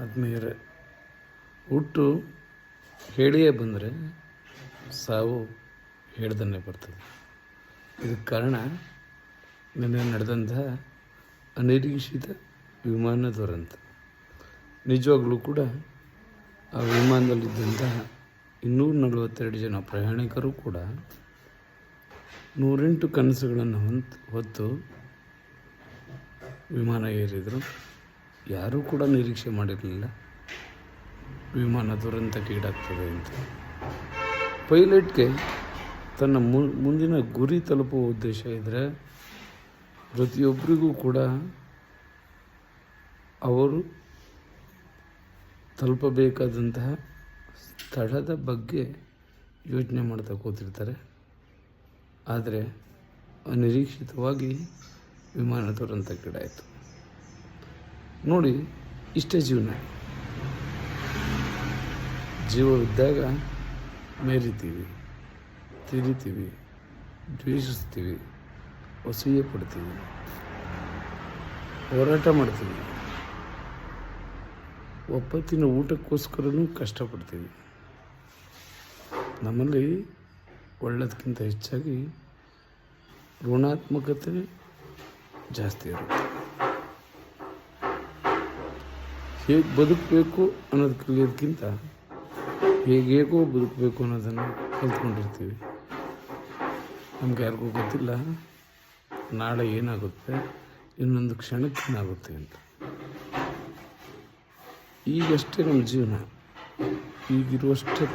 ಆತ್ಮೀಯರೇ, ಹುಟ್ಟು ಹೇಳಿಯೇ ಬಂದರೆ ಸಾವು ಹೇಳ್ದನ್ನೇ ಬರ್ತದೆ. ಇದಕ್ಕೆ ಕಾರಣ ನಿನ್ನೆ ನಡೆದಂತಹ ಅನಿರೀಕ್ಷಿತ ವಿಮಾನ ದುರಂತ. ನಿಜವಾಗ್ಲೂ ಕೂಡ ಆ ವಿಮಾನದಲ್ಲಿದ್ದಂತಹ 242 ಜನ ಪ್ರಯಾಣಿಕರು ಕೂಡ 108 ಕನಸುಗಳನ್ನು ಹೊತ್ತು ವಿಮಾನ ಏರಿದರು. ಯಾರೂ ಕೂಡ ನಿರೀಕ್ಷೆ ಮಾಡಿರಲಿಲ್ಲ ವಿಮಾನ ದುರಂತಕ್ಕೆ ಈಡಾಗ್ತದೆ ಅಂತ. ಪೈಲಟ್ಗೆ ತನ್ನ ಮುಂದಿನ ಗುರಿ ತಲುಪುವ ಉದ್ದೇಶ ಇದ್ದರೆ ಪ್ರತಿಯೊಬ್ಬರಿಗೂ ಕೂಡ ಅವರು ತಲುಪಬೇಕಾದಂತಹ ಸ್ಥಳದ ಬಗ್ಗೆ ಯೋಚನೆ ಮಾಡ್ತಾ ಕೂತಿರ್ತಾರೆ. ಆದರೆ ಅನಿರೀಕ್ಷಿತವಾಗಿ ವಿಮಾನ ದುರಂತಕ್ಕೀಡಾಯಿತು. ನೋಡಿ, ಇಷ್ಟೇ ಜೀವವಿದ್ದಾಗ ಮೇರಿತೀವಿ, ತಿರಿತೀವಿ, ದ್ವೇಷಿಸ್ತೀವಿ, ಅಸೂಯೆ ಪಡ್ತೀವಿ, ಹೋರಾಟ ಮಾಡ್ತೀವಿ, ಒಪ್ಪತ್ತಿನ ಊಟಕ್ಕೋಸ್ಕರನೂ ಕಷ್ಟಪಡ್ತೀವಿ. ನಮ್ಮಲ್ಲಿ ಒಳ್ಳೆದಕ್ಕಿಂತ ಹೆಚ್ಚಾಗಿ ಋಣಾತ್ಮಕತೆ ಜಾಸ್ತಿ ಇರುತ್ತೆ. ಹೇಗೆ ಬದುಕಬೇಕು ಅನ್ನೋದು ಕಲಿಯೋದಕ್ಕಿಂತ ಹೇಗೇಗೋ ಬದುಕಬೇಕು ಅನ್ನೋದನ್ನು ಕಲ್ತ್ಕೊಂಡಿರ್ತೀವಿ. ನಮ್ಗೆ ಯಾರಿಗೂ ಗೊತ್ತಿಲ್ಲ ನಾಳೆ ಏನಾಗುತ್ತೆ, ಇನ್ನೊಂದು ಕ್ಷಣಕ್ಕೆ ಏನಾಗುತ್ತೆ ಅಂತ. ಈಗಷ್ಟೇ ನಮ್ಮ ಜೀವನ, ಈಗಿರುವಷ್ಟೇ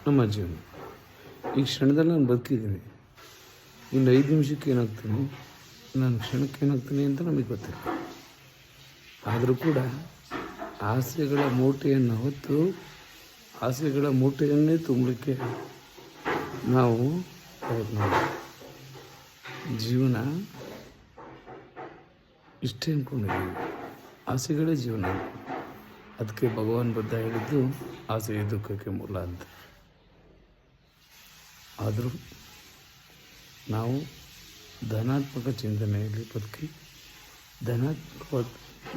ನಮ್ಮ ಜೀವನ. ಈ ಕ್ಷಣದಲ್ಲಿ ನಾನು ಬದುಕಿದ್ದೀನಿ, ಇನ್ನು 5 ನಿಮಿಷಕ್ಕೆ ಏನಾಗ್ತೀನಿ, ನಾನು ಕ್ಷಣಕ್ಕೆ ಏನಾಗ್ತೀನಿ ಅಂತ ನಮಗೆ ಗೊತ್ತಿಲ್ಲ. ಆದರೂ ಕೂಡ ಆಸೆಗಳ ಮೂಟೆಯನ್ನು ಹೊತ್ತು ಆಸೆಗಳ ಮೂಟೆಯನ್ನೇ ತುಂಬಲಿಕ್ಕೆ ನಾವು ಪ್ರಯತ್ನ ಮಾಡ್ತೀವಿ. ಜೀವನ ಇಷ್ಟೇ ಅಂದ್ಕೊಂಡಿದ್ದೀವಿ, ಆಸೆಗಳೇ ಜೀವನ. ಅದಕ್ಕೆ ಭಗವಾನ್ ಬುದ್ಧ ಹೇಳಿದ್ದು ಆಸೆಯ ದುಃಖಕ್ಕೆ ಮೂಲ ಅಂತ. ಆದರೂ ನಾವು ಧನಾತ್ಮಕ ಚಿಂತನೆಯಲ್ಲಿ ಬದುಕಿ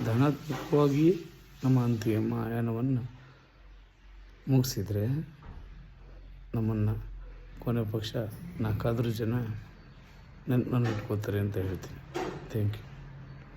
ಧನಾತ್ಮಕವಾಗಿಯೇ ನಮ್ಮ ಅಂತಿಮ ಯಾನವನ್ನು ಮುಗಿಸಿದರೆ ನಮ್ಮನ್ನು ಕೊನೆ ಪಕ್ಷ 4 ಜನ ನೆನಪನ್ನು ಇಟ್ಕೋತಾರೆ ಅಂತ ಹೇಳ್ತೀನಿ. Thank you.